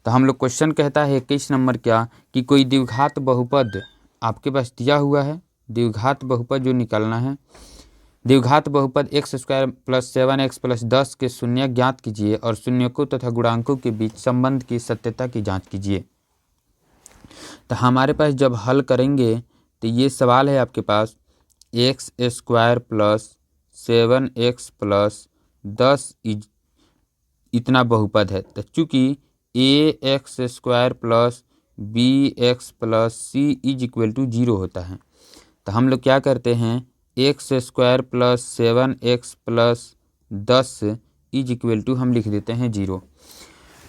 तो हम लोग क्वेश्चन कहता है 21 नंबर क्या कि कोई द्विघात बहुपद आपके पास दिया हुआ है, द्विघात बहुपद जो निकालना है, द्विघात बहुपद x² + 7x + 10 के शून्य ज्ञात कीजिए और शून्यकों तथा गुणांकों के बीच संबंध की सत्यता की जांच कीजिए। तो हमारे पास जब हल करेंगे तो ये सवाल है आपके पास x² + 7x + 10 इतना बहुपद है। तो चूँकि ax² + bx + c = 0 होता है, तो हम लोग क्या करते हैं x² + 7x + 10 = हम लिख देते हैं 0।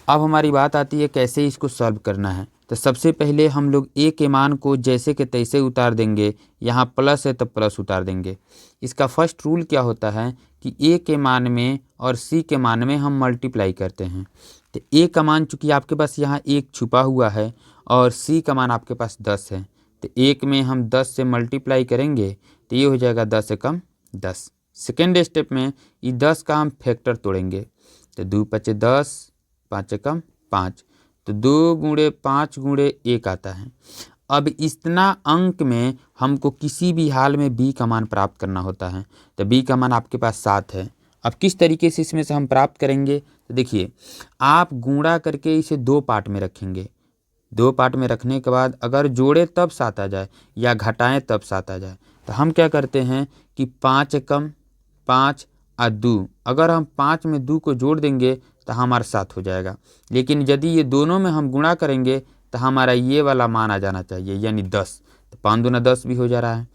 अब हमारी बात आती है कैसे इसको सॉल्व करना है। तो सबसे पहले हम लोग a के मान को जैसे के तैसे उतार देंगे, यहाँ प्लस है तो प्लस उतार देंगे। इसका फर्स्ट रूल क्या होता है कि a के मान में और c के मान में हम मल्टीप्लाई करते हैं। तो a का मान चूँकि आपके पास यहाँ 1 छुपा हुआ है और c का मान आपके पास 10 है, तो 1 में हम 10 से मल्टीप्लाई करेंगे तो ये हो जाएगा 10 से कम 10। सेकेंड स्टेप में ये 10 का हम फैक्टर तोड़ेंगे, तो 2 × 5 = 10, 5 से कम 5, तो 2 × 5 × 1 आता है। अब इतना अंक में हमको किसी भी हाल में b का मान प्राप्त करना होता है, तो b का मान आपके पास 7 है। अब किस तरीके से इसमें से हम प्राप्त करेंगे, तो देखिए आप गुणा करके इसे 2 पार्ट में रखेंगे। 2 पार्ट में रखने के बाद अगर जोड़े तब 7 आ जाए या घटाएं तब 7 आ जाए, तो हम क्या करते हैं कि 5 कम 5 और 2, अगर हम 5 में 2 को जोड़ देंगे तो हमारा 7 हो जाएगा। लेकिन यदि ये दोनों में हम गुणा करेंगे तो हमारा ये वाला मान आ जाना चाहिए, यानी 10। तो 5 दूना 10 भी हो जा रहा है।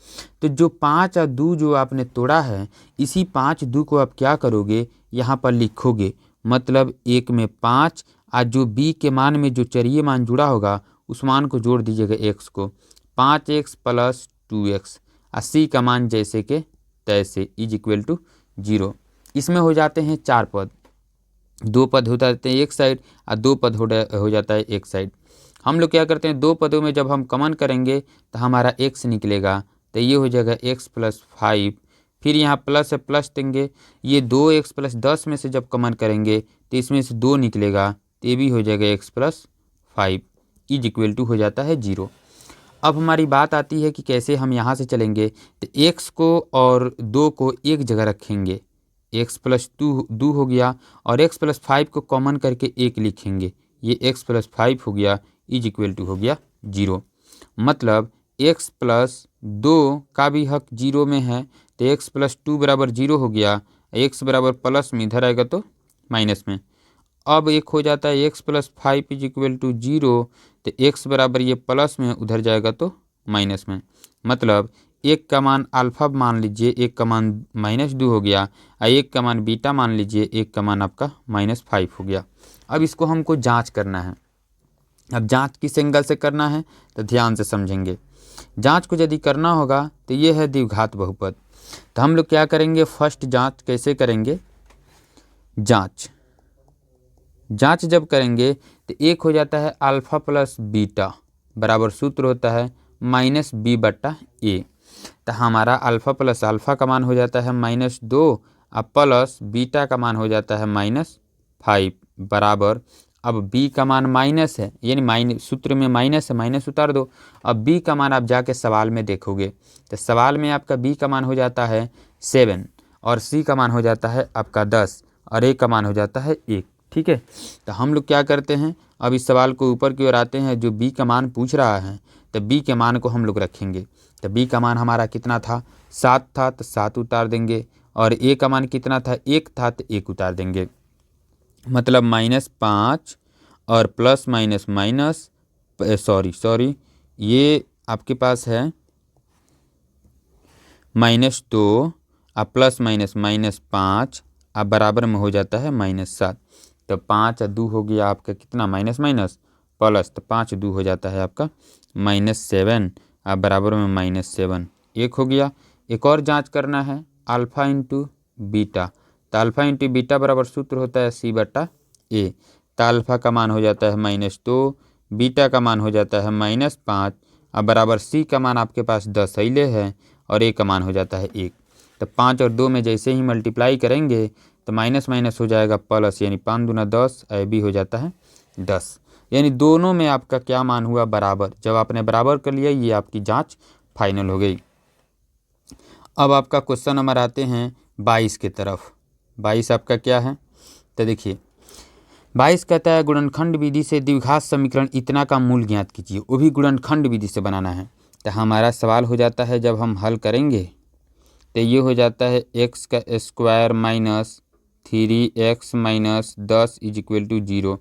तो जो 5 और 2 जो आपने तोड़ा है, इसी 5 2 को आप क्या करोगे, यहाँ पर लिखोगे, मतलब 1 में 5 और जो b के मान में जो चरिय मान जुड़ा होगा उस मान को जोड़ दीजिएगा x को, 5x + 2x और c का मान जैसे के तैसे = 0। इसमें हो जाते हैं 4 पद, 2 पद हो जाते हैं एक साइड और 2 पद हो जाता है एक साइड। हम लोग क्या करते हैं 2 पदों में जब हम कॉमन करेंगे तो हमारा x निकलेगा, तो ये हो जाएगा x + 5, फिर यहाँ प्लस है प्लस देंगे, ये 2x + 10 में से जब कॉमन करेंगे तो इसमें से 2 निकलेगा, तो ये भी हो जाएगा x + 5 = हो जाता है 0। अब हमारी बात आती है कि कैसे हम यहाँ से चलेंगे, तो x को और 2 को एक जगह रखेंगे, x + 2 हो गया और x + 5 को कॉमन करके 1 लिखेंगे, ये x + 5 हो गया = हो गया 0। मतलब x + 2 का भी हक 0 में है, तो x + 2 = 0 हो गया, x बराबर प्लस में इधर आएगा तो माइनस में। अब एक हो जाता है x + 5 = 0, तो x बराबर ये प्लस में उधर जाएगा तो माइनस में। मतलब एक का मान अल्फा मान लीजिए, एक का मान -2 हो गया और एक का मान बीटा मान लीजिए, एक का मान आपका -5 हो गया। अब इसको हमको जांच करना है। अब जांच किस एंगल से करना है तो ध्यान से समझेंगे। जांच को यदि करना होगा तो ये है द्विघात बहुपद। तो हम लोग क्या करेंगे, फर्स्ट जांच कैसे करेंगे, जांच जब करेंगे तो एक हो जाता है अल्फा + बीटा बराबर सूत्र होता है -b/a। तो हमारा अल्फा + अल्फा का मान हो जाता है -2 और प्लस बीटा का मान हो जाता है -5 बराबर, अब b का मान माइनस है, यानी सूत्र में माइनस है, माइनस उतार दो। अब b का मान आप जाके सवाल में देखोगे तो सवाल में आपका b का मान हो जाता है 7 और c का मान हो जाता है आपका 10 और a का मान हो जाता है 1। ठीक है, तो हम लोग क्या करते हैं, अब इस सवाल को ऊपर की ओर आते हैं। जो b का मान पूछ रहा है तो b के मान को हम लोग रखेंगे। तो b का मान हमारा कितना था, 7 था, तो 7 उतार देंगे, और a का मान कितना था, 1 था, तो 1 उतार देंगे। मतलब -5 और प्लस माइनस माइनस सॉरी ये आपके पास है -2 और प्लस माइनस -5 और बराबर में हो जाता है -7। तो 5 और 2 हो गया आपका कितना, माइनस माइनस प्लस, तो 5 2 हो जाता है आपका -7 और बराबर में -7, 1 हो गया। एक और जांच करना है, अल्फ़ा × बीटा। तो अल्फ़ा × बीटा बराबर सूत्र होता है c/a। तो अल्फ़ा का मान हो जाता है -2, बीटा का मान हो जाता है -5 और बराबर c का मान आपके पास 10 अइले है और a का मान हो जाता है 1। तो 5 और 2 में जैसे ही मल्टीप्लाई करेंगे तो माइनस माइनस हो जाएगा प्लस, यानी 5 दूना 10 और b हो जाता है 10। यानी दोनों में आपका क्या मान हुआ, बराबर। जब आपने बराबर कर लिया, ये आपकी जांच फाइनल हो गई। अब आपका क्वेश्चन नंबर आते हैं 22 की तरफ। 22 आपका क्या है, तो देखिए 22 कहता है गुणनखंड विधि से द्विघात समीकरण इतना का मूल ज्ञात कीजिए, वो भी गुणनखंड विधि से बनाना है। तो हमारा सवाल हो जाता है, जब हम हल करेंगे तो ये हो जाता है x का square minus 3x minus 10 is equal to 0।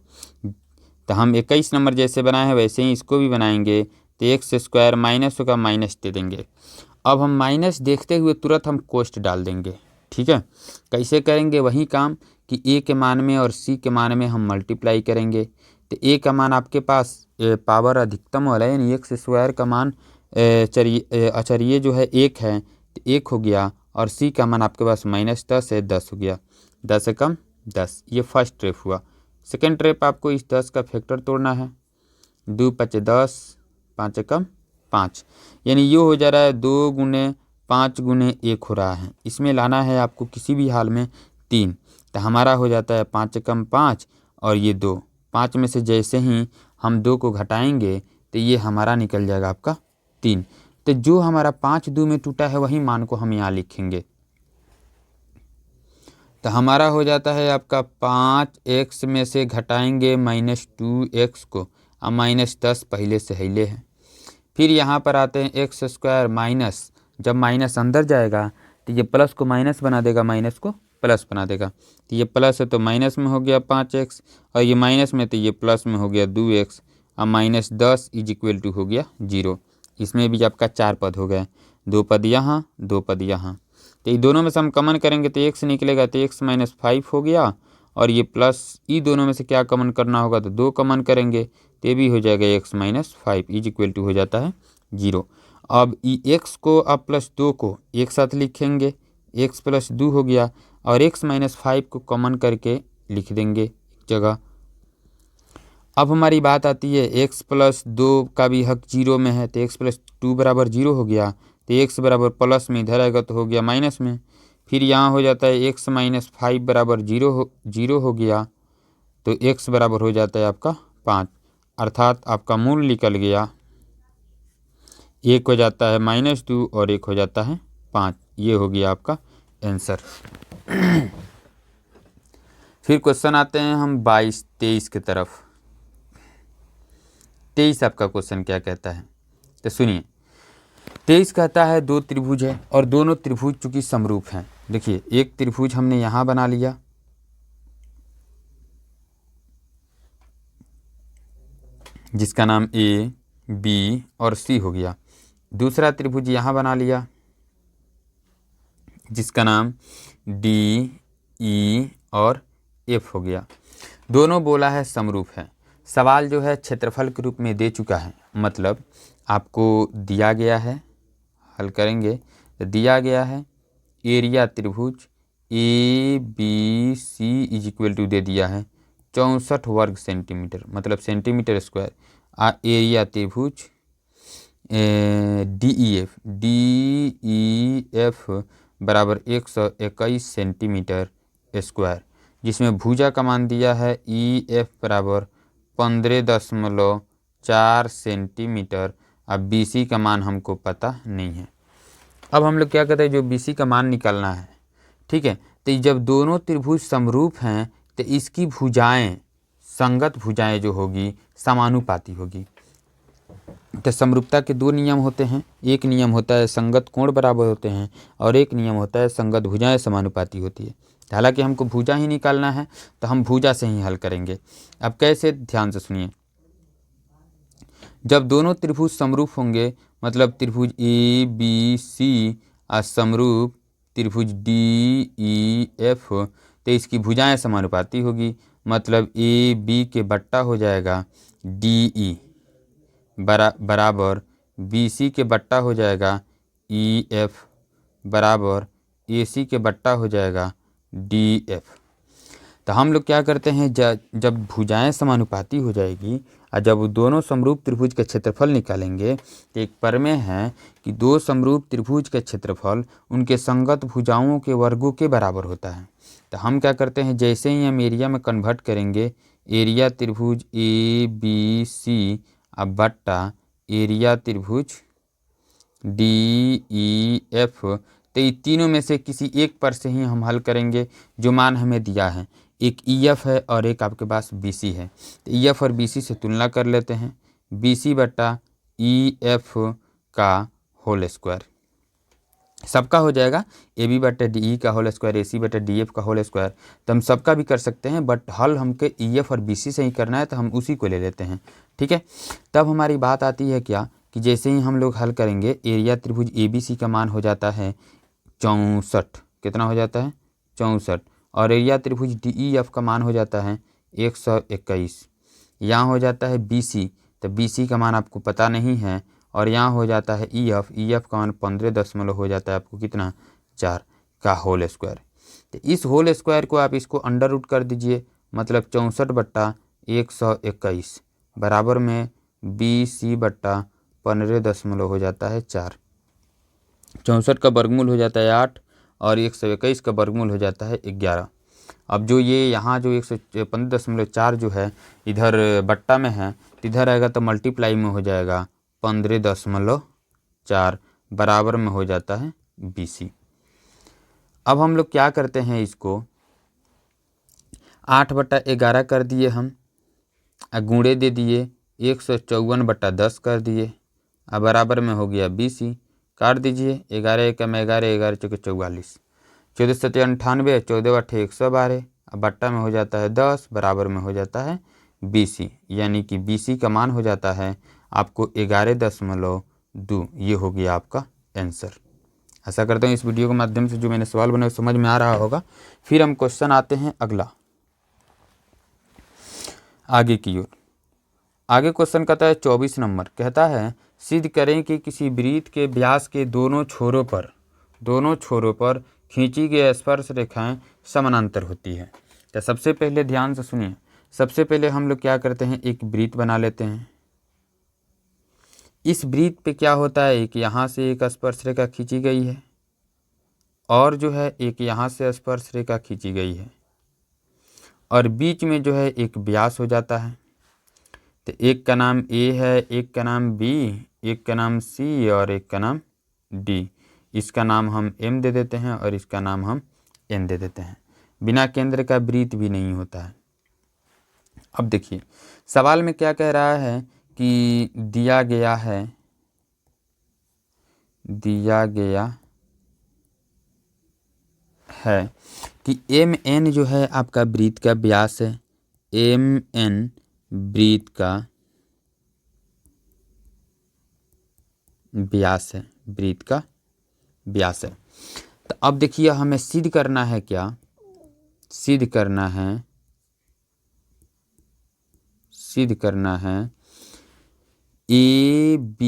तो हम 21 नंबर जैसे बनाए हैं वैसे ही इसको भी बनाएंगे। तो एक्स स्क्वायर माइनस होगा, माइनस दे देंगे। अब हम माइनस देखते हुए तुरंत हम कोष्ट डाल देंगे, ठीक है। कैसे करेंगे, वही काम कि ए के मान में और सी के मान में हम मल्टीप्लाई करेंगे। तो ए का मान आपके पास पावर अधिकतम वाला है, यानी एक्स स्क्वायर का मान अचरीय जो है 1 है, तो 1 हो गया। और सी का मान आपके पास -10 है, 10 हो गया। 10 से कम 10, ये फर्स्ट ट्रिप हुआ। सेकेंड ट्रिप आपको इस 10 का फैक्टर तोड़ना है। 2 × 5 = 10, 5 से कम 5, यानी ये हो जा रहा है 2 × 5 × 1 हो रहा है। इसमें लाना है आपको किसी भी हाल में 3, तो हमारा हो जाता है 5 से कम 5 और ये 2। 5 में से जैसे ही हम 2 को घटाएंगे तो ये हमारा निकल जाएगा आपका 3। तो जो हमारा 5 2 में टूटा है वही मान को हम यहाँ लिखेंगे। तो हमारा हो जाता है आपका 5x में से घटाएंगे -2x को, अब -10 पहले से हिले है। फिर यहाँ पर आते हैं एक्स स्क्वायर माइनस, जब माइनस अंदर जाएगा तो ये प्लस को माइनस बना देगा, माइनस को प्लस बना देगा। तो ये प्लस है तो माइनस में हो गया 5x, और ये माइनस में तो ये प्लस में हो गया 2x। अब -10 इज इक्वल टू हो गया 0। इसमें भी आपका 4 पद हो गए, 2 पद यहाँ 2 पद यहाँ। तो ये दोनों में से हम कॉमन करेंगे तो x निकलेगा, तो x -5 हो गया। और ये प्लस ई दोनों में से क्या कॉमन करना होगा, तो 2 कॉमन करेंगे तो ये भी हो जाएगा x -5 इज इक्वल टू हो जाता है 0। अब ई x को अब +2 को एक साथ लिखेंगे, x + 2 हो गया, और x -5 को कॉमन करके लिख देंगे जगह। अब हमारी बात आती है x + 2 का भी हक 0 में है, तो x + 2 बराबर 0 हो गया। तो x बराबर प्लस में इधर आएगा तो हो गया माइनस में। फिर यहाँ हो जाता है x -5 बराबर 0 हो गया, तो x बराबर हो जाता है आपका 5, अर्थात आपका मूल निकल गया। एक हो जाता है -2 और एक हो जाता है 5, ये हो गया आपका आंसर। फिर क्वेश्चन आते हैं हम 23 की तरफ। 23 आपका क्वेश्चन क्या कहता है, तो सुनिए। 23 कहता है 2 त्रिभुज है और दोनों त्रिभुज चूंकि समरूप हैं। देखिए एक त्रिभुज हमने यहाँ बना लिया, जिसका नाम A, B और C हो गया। दूसरा त्रिभुज यहाँ बना लिया, जिसका नाम D, E और F हो गया। दोनों बोला है समरूप है। सवाल जो है क्षेत्रफल के रूप में दे चुका है, मतलब आपको दिया गया है, हल करेंगे तो दिया गया है एरिया त्रिभुज ABC इज इक्वल टू दे दिया है 64 वर्ग सेंटीमीटर, मतलब सेंटीमीटर स्क्वायर। एरिया त्रिभुज DEF बराबर 121 सेंटीमीटर स्क्वायर, जिसमें भुजा का मान दिया है EF बराबर 15.4 सेंटीमीटर। अब BC का मान हमको पता नहीं है। अब हम लोग क्या कहते हैं, जो BC का मान निकालना है, ठीक है। तो जब दोनों त्रिभुज समरूप हैं तो इसकी भुजाएं, संगत भुजाएं जो होगी समानुपाती होगी। तो समरूपता के 2 नियम होते हैं, एक नियम होता है संगत कोण बराबर होते हैं और एक नियम होता है संगत भुजाएं समानुपाती होती है। हालांकि हमको भुजा ही निकालना है तो हम भुजा से ही हल करेंगे। अब कैसे, ध्यान से सुनिए। जब दोनों त्रिभुज समरूप होंगे, मतलब त्रिभुज ABC समरूप त्रिभुज DEF, तो इसकी भुजाएं समानुपाती होगी, मतलब AB के बट्टा हो जाएगा DE बराबर BC के बट्टा हो जाएगा EF बराबर AC के बट्टा हो जाएगा DF। तो हम लोग क्या करते हैं, जब भुजाएं समानुपाती हो जाएगी और जब दोनों समरूप त्रिभुज का क्षेत्रफल निकालेंगे, तो एक प्रमेय है कि 2 समरूप त्रिभुज का क्षेत्रफल उनके संगत भुजाओं के वर्गों के बराबर होता है। तो हम क्या करते हैं, जैसे ही हम एरिया में कन्वर्ट करेंगे, एरिया त्रिभुज ABC अब बट्टा एरिया त्रिभुज DEF। तो ये तीनों में से किसी एक पर से ही हम हल करेंगे जो मान हमें दिया है। एक EF है और एक आपके पास BC है। तो EF और BC से तुलना कर लेते हैं। BC बट्टा EF का होल स्क्वायर सबका हो जाएगा, AB बट्टा DE का होल स्क्वायर, AC बट्टा DF का होल स्क्वायर। तो हम सबका भी कर सकते हैं, बट हल हमके EF और BC से ही करना है, तो हम उसी को ले लेते हैं। ठीक है, तब हमारी बात आती है क्या कि जैसे ही हम लोग हल करेंगे, एरिया त्रिभुज ABC का मान हो जाता है 64। कितना हो जाता है? 64। और एरिया त्रिभुज DEF का मान हो जाता है 121। यहाँ हो जाता है BC, तो BC का मान आपको पता नहीं है। और यहाँ हो जाता है EF का मान 15 हो जाता है आपको कितना? 4 का होल स्क्वायर। तो इस होल स्क्वायर को आप इसको अंडर रूट कर दीजिए, मतलब 64 बट्टा 121 बराबर में BC बट्टा 15 हो जाता है 4। 64 का वर्गमूल हो जाता है 8 और 121 का वर्गमूल हो जाता है 11। अब जो ये यहाँ जो 115.4 जो है इधर बट्टा में है, इधर आएगा तो मल्टीप्लाई में हो जाएगा 15.4 बराबर में हो जाता है BC। अब हम लोग क्या करते हैं, इसको 8 बट्टा 11 कर दिए हम, गुणे दे दिए 154 बट्टा 10 कर दिए, अब बराबर में हो गया BC। काट दीजिए, 11 एकम 11, 11 चौके 44, 14 सत्ते 98, 14 अट्ठे 112, अब बट्टा में हो जाता है 10 बराबर में हो जाता है BC। यानी कि BC का मान हो जाता है आपको 11.2। ये हो गया आपका आंसर। आशा करता हूँ इस वीडियो के माध्यम से जो मैंने सवाल बनाया समझ में आ रहा होगा। फिर हम क्वेश्चन आते हैं अगला, आगे की ओर। आगे क्वेश्चन कहता है 24 नंबर, कहता है सिद्ध करें कि किसी वृत्त के व्यास के दोनों छोरों पर खींची गई स्पर्श रेखाएं समानांतर होती है। तो सबसे पहले ध्यान से सुनिए, सबसे पहले हम लोग क्या करते हैं, एक वृत्त बना लेते हैं। इस वृत्त पे क्या होता है, एक यहाँ से एक स्पर्श रेखा खींची गई है और जो है एक यहाँ से स्पर्श रेखा खींची गई है और बीच में जो है एक व्यास हो जाता है। तो एक का नाम A है, एक का नाम B, एक का नाम C और एक का नाम D। इसका नाम हम M दे देते हैं और इसका नाम हम N दे देते हैं। बिना केंद्र का वृत्त भी नहीं होता है। अब देखिए सवाल में क्या कह रहा है कि दिया गया है कि MN जो है आपका वृत्त का व्यास है, MN वृत्त का व्यास है। तो अब देखिए हमें सिद्ध करना है, क्या सिद्ध करना है AB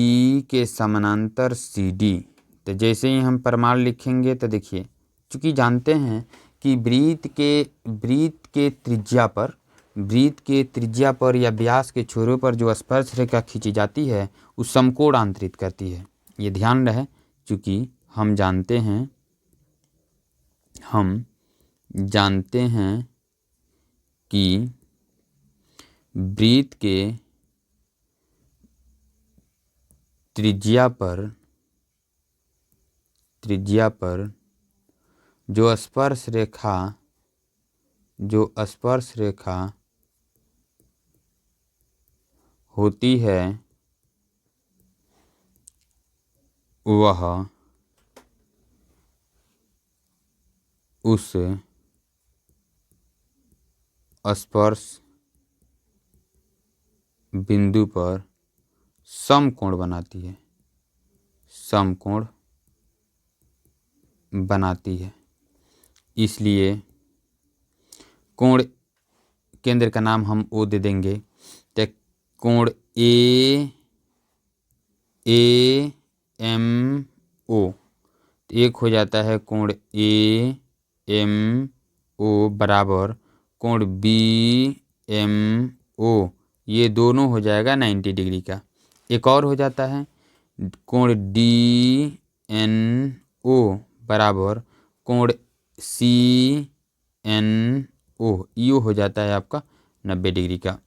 के समानांतर CD। तो जैसे ही हम प्रमाण लिखेंगे तो देखिए, चूँकि जानते हैं कि वृत्त के त्रिज्या पर या व्यास के छोरों पर जो स्पर्श रेखा खींची जाती है उस समकोण आंतरित करती है। ये ध्यान रहे, चूँकि हम जानते हैं कि वृत्त के त्रिज्या पर जो स्पर्श रेखा होती है वह उस स्पर्श बिंदु पर समकोण बनाती है। इसलिए कोण केंद्र का नाम हम O दे देंगे। तो कोण AMO एक हो जाता है कोण AMO बराबर कोण BMO, ये दोनों हो जाएगा 90 डिग्री का। एक और हो जाता है कोण DNO बराबर कोण CNO, यो हो जाता है आपका 90 डिग्री का।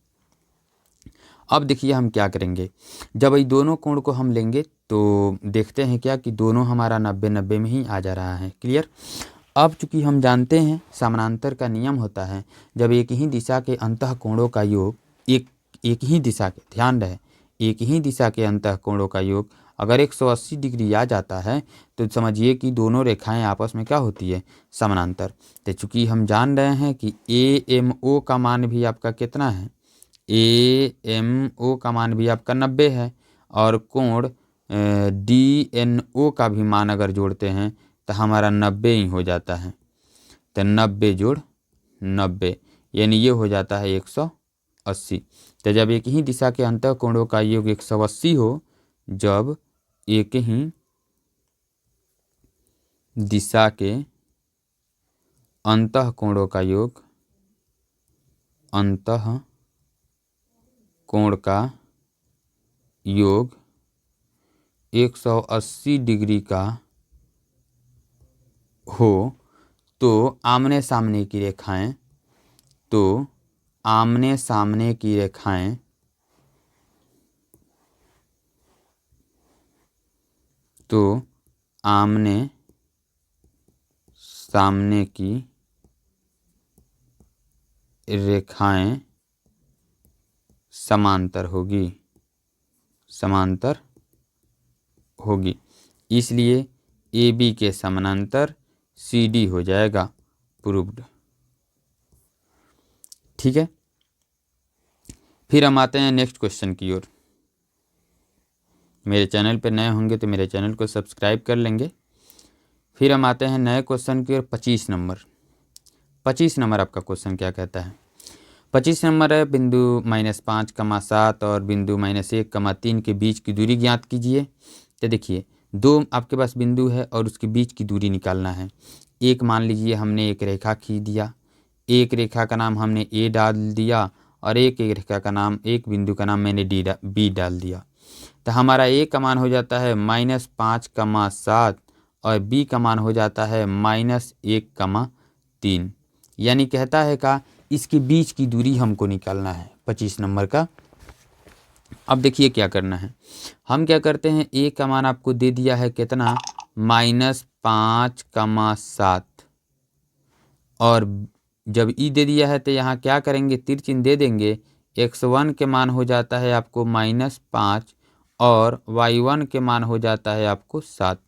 अब देखिए हम क्या करेंगे, जब ये दोनों कोण को हम लेंगे तो देखते हैं क्या कि दोनों हमारा 90-90 में ही आ जा रहा है। क्लियर। अब चूंकि हम जानते हैं समानांतर का नियम होता है, जब एक ही दिशा के अंतः कोणों का योग एक ही दिशा के, ध्यान रहे, एक ही दिशा के अंतः कोणों का योग अगर 180 डिग्री आ जाता है तो समझिए कि दोनों रेखाएं आपस में क्या होती है, समानांतर। तो चूंकि हम जान रहे हैं कि AMO का मान भी आपका कितना है, AMO का मान भी आपका 90 है, और कोण DNO का भी मान अगर जोड़ते हैं तो हमारा 90 ही हो जाता है। तो 90 जोड़ 90 यानी ये हो जाता है 180। तो जब एक ही दिशा के अंतः कोणों का योग 180 हो, जब एक ही दिशा के अंतः कोणों का योग, अंतः कोण का योग 180 डिग्री का हो तो आमने सामने की रेखाएं, तो आमने सामने की रेखाएं तो आमने सामने की रेखाएं समांतर होगी, समांतर होगी। इसलिए AB के समानांतर CD हो जाएगा, प्रूव्ड। ठीक है। फिर हम आते हैं नेक्स्ट क्वेश्चन की ओर। मेरे चैनल पर नए होंगे तो मेरे चैनल को सब्सक्राइब कर लेंगे। फिर हम आते हैं नए क्वेश्चन की ओर। 25 नंबर आपका क्वेश्चन क्या कहता है। 25 नंबर है, बिंदु -5,7 और बिंदु -1,3 के बीच की दूरी ज्ञात कीजिए। तो देखिए दो आपके पास बिंदु है और उसके बीच की दूरी निकालना है। एक मान लीजिए हमने एक रेखा खींच दिया, एक रेखा का नाम हमने A डाल दिया और एक रेखा का नाम, एक बिंदु का नाम मैंने B डाल दिया। तो हमारा A का मान हो जाता है -5,7 और B का मान हो जाता है -1,3। यानी कहता है का इसके बीच की दूरी हमको निकालना है 25 नंबर का। अब देखिए क्या करना है, हम क्या करते हैं, A का मान आपको दे दिया है कितना, -5,7, और जब E दे दिया है तो यहाँ क्या करेंगे, तीर चिन्ह दे देंगे। x1 के मान हो जाता है आपको -5 और y1 के मान हो जाता है आपको 7।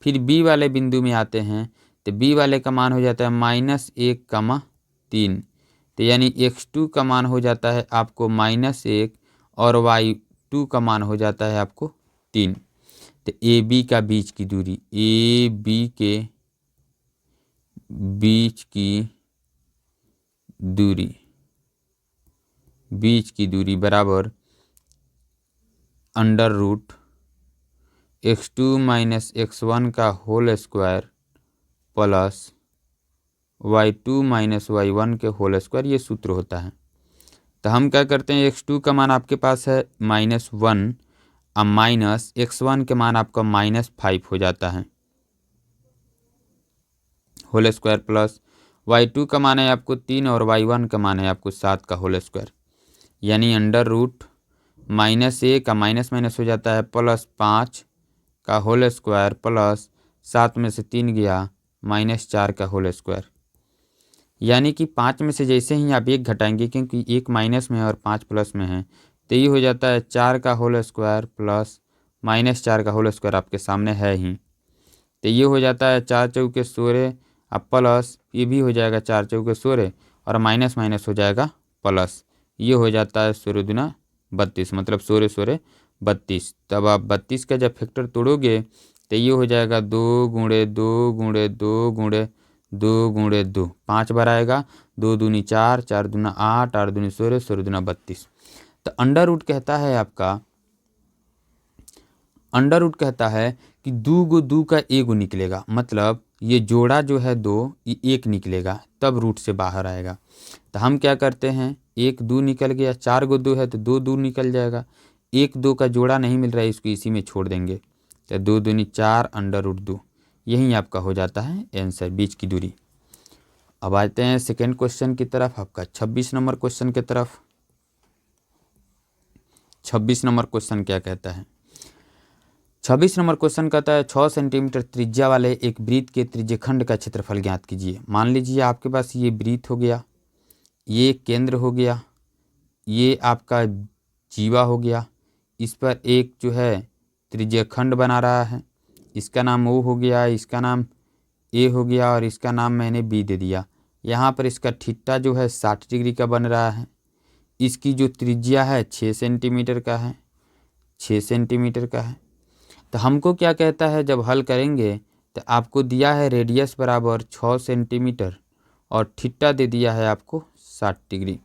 फिर B वाले बिंदु में आते हैं तो B वाले का मान हो जाता है -1,3। तो यानी x2 का मान हो जाता है आपको -1 और y2 का मान हो जाता है आपको 3। तो AB का बीच की दूरी, AB के बीच की दूरी बराबर √x2 - x1 का whole square plus y2 - y1 के होल स्क्वायर, ये सूत्र होता है। तो हम क्या करते हैं, x2 का मान आपके पास है -1 और माइनस x1 के मान आपका -5 हो जाता है, होल स्क्वायर प्लस y2 का मान है आपको 3 और y1 का मान है आपको 7 का होल स्क्वायर। यानी √-1 का माइनस हो जाता है +5 का होल स्क्वायर प्लस 7 में से 3 गया -4 का होल स्क्वायर। यानी कि 5 में से जैसे ही आप 1 घटाएंगे, क्योंकि 1 माइनस में है और 5 प्लस में है, तो ये हो जाता है 4 का होल स्क्वायर प्लस -4 का होल स्क्वायर आपके सामने है ही। तो ये हो जाता है 4 चौके 16 अब प्लस ये भी हो जाएगा 4 चौके 16 और माइनस हो जाएगा प्लस, ये हो जाता है 16 दूना 32, मतलब 16 16 32। तब आप 32 का जब फैक्टर तोड़ोगे तो ये हो जाएगा 2 × 2 × 2 × 2 × 2, 5 बार आएगा, 2 दूनी 4, 4 दूना 8, 8 दूनी 16, 16 दूना 32। तो अंडर रूट कहता है कि 2 × 2 का 1 निकलेगा, मतलब ये जोड़ा जो है 2 ये 1 निकलेगा, तब रूट से बाहर आएगा। तो हम क्या करते हैं, 1 2 निकल गया, 4 × 2 है तो 2 2 निकल जाएगा, 1 2 का जोड़ा नहीं मिल रहा है, इसको इसी में छोड़ देंगे। तो 2 दूनी 4 √2, यही आपका हो जाता है आंसर, बीच की दूरी। अब आते हैं सेकेंड क्वेश्चन की तरफ, आपका 26 नंबर क्वेश्चन की तरफ। 26 नंबर क्वेश्चन क्या कहता है? 26 नंबर क्वेश्चन कहता है 6 सेंटीमीटर त्रिज्या वाले एक वृत्त के त्रिज्यखंड का क्षेत्रफल ज्ञात कीजिए। मान लीजिए आपके पास ये वृत्त हो गया, ये केंद्र हो गया, ये आपका जीवा हो गया, इस पर एक जो है त्रिज्यखंड बना रहा है, इसका नाम ओ हो गया, इसका नाम ए हो गया और इसका नाम मैंने बी दे दिया। यहाँ पर इसका थीटा जो है 60 डिग्री का बन रहा है। इसकी जो त्रिज्या है 6 सेंटीमीटर का है, 6 सेंटीमीटर का है। तो हमको क्या कहता है, जब हल करेंगे तो आपको दिया है रेडियस बराबर 6 सेंटीमीटर और थीटा दे दिया है आपको 60 डिग्री।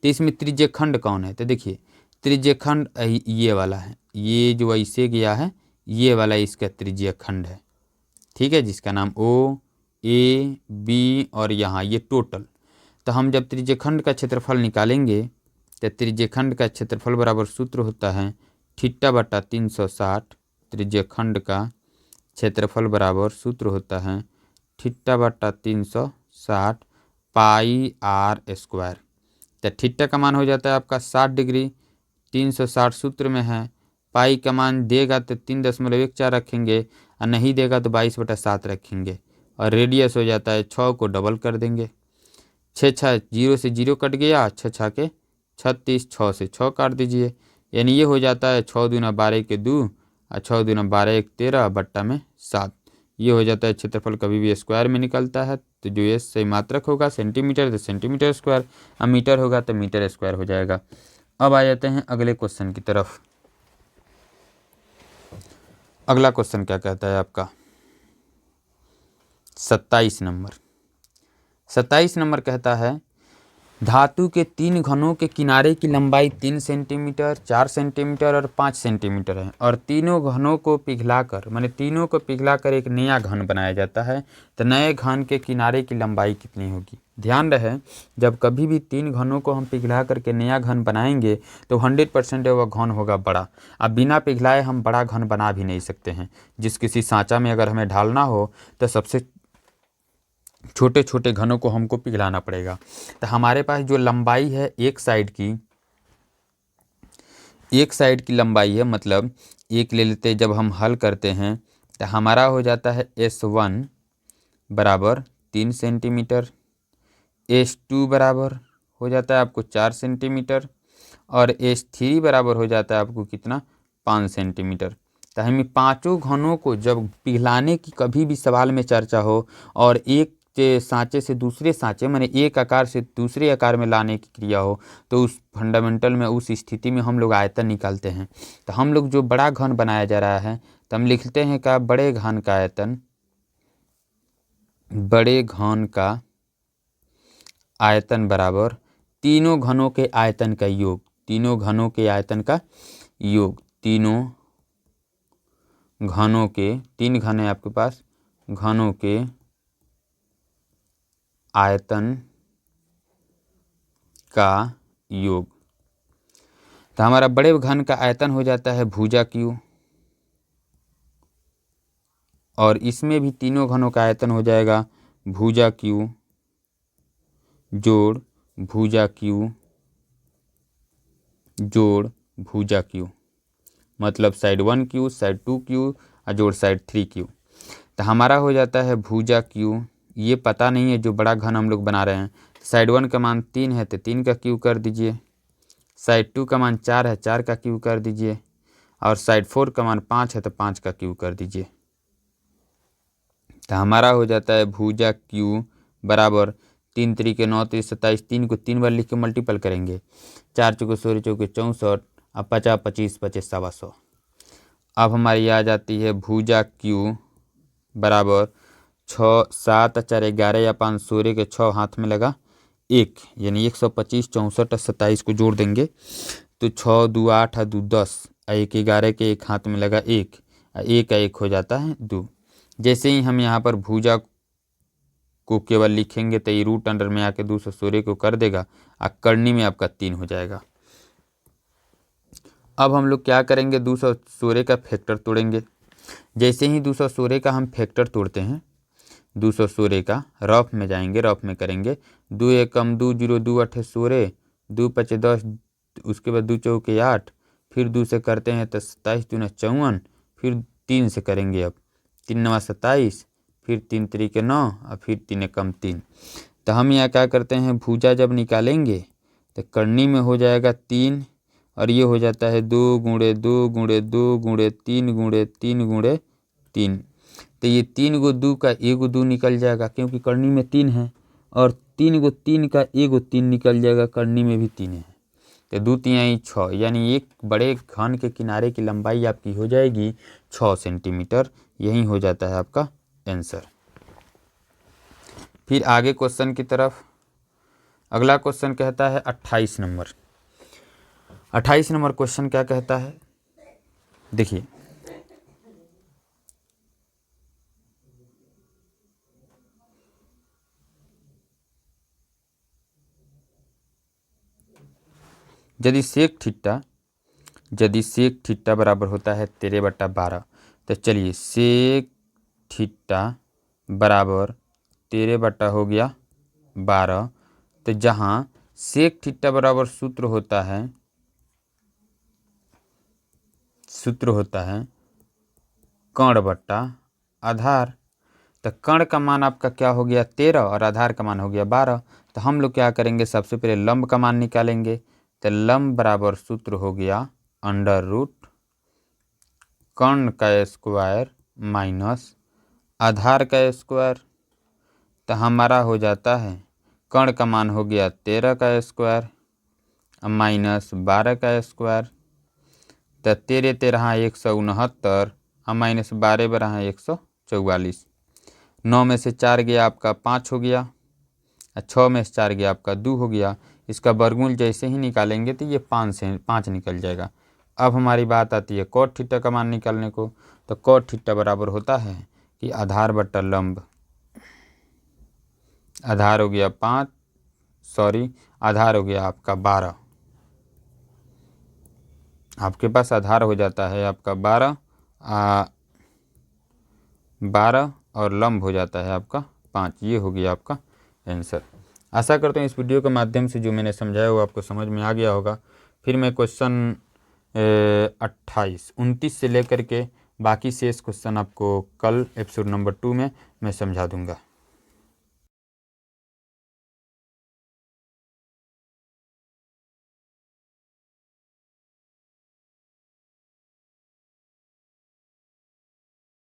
तो इसमें त्रिज्यखंड कौन है? तो देखिए त्रिज्यखंड ये वाला है, ये जो ऐसे गया है ये वाला इसका त्रिज्यखंड है, ठीक है, जिसका नाम ओ ए बी और यहाँ ये टोटल। तो हम जब त्रिज्यखंड का क्षेत्रफल निकालेंगे तो त्रिज्यखंड का क्षेत्रफल बराबर सूत्र होता है थीटा बटा 360। त्रिज्यखंड का क्षेत्रफल बराबर सूत्र होता है थीटा बटा 360 पाई आर स्क्वायर। तो थीटा का मान हो जाता है आपका 60 डिग्री, 360 सूत्र में है, पाई का मान देगा तो 3.14 रखेंगे और नहीं देगा तो 22/7 रखेंगे और रेडियस हो जाता है 6 को डबल कर देंगे। 6 6 0 से 0 कट गया, 6 6 के 36, 6 से 6 काट दीजिए, यानी ये हो जाता है 6 दूना 12 के 2 और 6 दूना 12 एक 13 बट्टा में 7। ये हो जाता है क्षेत्रफल, कभी भी स्क्वायर में निकलता है तो जो ये सही मात्रक होगा सेंटीमीटर तो सेंटीमीटर स्क्वायर, और मीटर होगा तो मीटर स्क्वायर हो जाएगा। अब आ जाते हैं अगले क्वेश्चन की तरफ। अगला क्वेश्चन क्या कहता है आपका 27 नंबर। 27 नंबर कहता है धातु के 3 घनों के किनारे की लंबाई 3 सेंटीमीटर, 4 सेंटीमीटर और 5 सेंटीमीटर है और तीनों घनों को पिघलाकर, माने तीनों को पिघलाकर एक नया घन बनाया जाता है। तो नए घन के किनारे की लंबाई कितनी होगी? ध्यान रहे, जब कभी भी 3 घनों को हम पिघला करके नया घन बनाएंगे तो 100% वह घन होगा बड़ा। अब बिना पिघलाए हम बड़ा घन बना भी नहीं सकते हैं। जिस किसी सांचा में अगर हमें ढालना हो तो सबसे छोटे छोटे घनों को हमको पिघलाना पड़ेगा। तो हमारे पास जो लंबाई है एक साइड की लंबाई है, मतलब एक ले लेते, जब हम हल करते हैं तो हमारा हो जाता है S1 बराबर 3 सेंटीमीटर, S2 बराबर हो जाता है आपको 4 सेंटीमीटर और S3 बराबर हो जाता है आपको कितना, 5 सेंटीमीटर। तो हम पाँचों घनों को जब पिघलाने की कभी भी सवाल में चर्चा हो और एक सांचे से दूसरे सांचे, माने एक आकार से दूसरे आकार में लाने की क्रिया हो, तो उस फंडामेंटल में उस स्थिति में हम लोग आयतन निकालते हैं। तो हम लोग जो बड़ा घन बनाया जा रहा है तो हम लिखते हैं का बड़े घन का आयतन, बड़े घन का आयतन बराबर तीनों घनों के आयतन का योग, तीनों घनों के आयतन का योग, तीनों घनों के, 3 घन है आपके पास, घनों के आयतन का योग। तो हमारा बड़े घन का आयतन हो जाता है भुजा Q और इसमें भी तीनों घनों का आयतन हो जाएगा भुजा Q जोड़ भुजा Q जोड़ भुजा Q, मतलब साइड 1 Q, साइड 2 Q और जोड़ साइड 3 Q। तो हमारा हो जाता है भुजा Q, ये पता नहीं है जो बड़ा घन हम लोग बना रहे हैं। साइड 1 का मान 3 है तो 3 का Q कर दीजिए, साइड 2 का मान 4 है 4 का Q कर दीजिए और साइड 4 का मान 5 है तो 5 का Q कर दीजिए। तो हमारा हो जाता है भुजा Q बराबर 3 3 9 3 27, 3 को 3 बार लिख के मल्टीपल करेंगे, 4 चौके 16 चौके 64 और 50 25 25 125। अब हमारी आ जाती है भुजा Q बराबर 6 7 4 11 या 5 16 के 6 हाथ में लगा 1, यानी 125 64 और 27 को जोड़ देंगे तो 6 2 8 और 2 10, 1 11 के एक हाथ में लगा 1, 1 का 1 हो जाता है 2। जैसे ही हम यहाँ पर भुजा को केवल लिखेंगे तो ये रूट अंडर में आके 216 को कर देगा और करनी में आपका 3 हो जाएगा। अब हम लोग क्या करेंगे, 216 का फैक्टर तोड़ेंगे। जैसे ही 216 का हम फैक्टर तोड़ते हैं, 216 का रफ में जाएंगे, रफ में करेंगे। 2 एकम 2 0 2 8 16, 2 5 10, उसके बाद 2 चौके 8, फिर 2 से करते हैं तो 27 दूना 54, फिर 3 से करेंगे। अब 3 9 27, फिर 3 3 9 और फिर 3 एकम 3। तो हम यहाँ क्या करते हैं, भुजा जब निकालेंगे तो करनी में हो जाएगा 3 और ये हो जाता है 2 गुणे 2 गुणे 2 गुणे 3 गुणे 3 गुणे 3। तो ये 3 गो 2 का 1 2 निकल जाएगा क्योंकि करनी में 3 है, और 3 गो 3 का 1 3 निकल जाएगा, करनी में भी 3 है। तो 2 3 6, यानी एक बड़े घन के किनारे की लंबाई आपकी हो जाएगी 6 सेंटीमीटर। यही हो जाता है आपका आंसर। फिर आगे क्वेश्चन की तरफ, अगला क्वेश्चन कहता है 28 नंबर। 28 नंबर क्वेश्चन क्या कहता है, देखिए यदि सेक थीटा बराबर होता है 13/12, तो चलिए सेक थीटा बराबर 13 हो गया 12। तो जहाँ सेक थीटा बराबर सूत्र होता है कर्ण बट्टा आधार। तो कर्ण का मान आपका क्या हो गया 13 और आधार का मान हो गया 12। तो हम लोग क्या करेंगे, सबसे पहले लंब का मान निकालेंगे। तो लंब बराबर सूत्र हो गया अंडर रूट कर्ण का स्क्वायर माइनस आधार का स्क्वायर। तो हमारा हो जाता है कर्ण का मान हो गया 13 का स्क्वायर माइनस 12 का स्क्वायर। तो 13 13 169 और माइनस 12 12 144। 9 में से 4 गया आपका 5 हो गया, 6 में से 4 गया आपका 2 हो गया। इसका वर्गमूल जैसे ही निकालेंगे तो ये 5 निकल जाएगा। अब हमारी बात आती है कॉट थीटा का मान निकालने को। तो कॉट थीटा बराबर होता है कि आधार बट्टा लंब, आधार हो गया 5, आधार हो गया आपका 12। आपके पास आधार हो जाता है आपका 12 और लंब हो जाता है आपका 5। ये हो गया आपका आंसर। आशा करता हूँ इस वीडियो के माध्यम से जो मैंने समझाया वो आपको समझ में आ गया होगा। फिर मैं क्वेश्चन 29 से लेकर के बाकी शेष क्वेश्चन आपको कल एपिसोड नंबर 2 में मैं समझा दूंगा।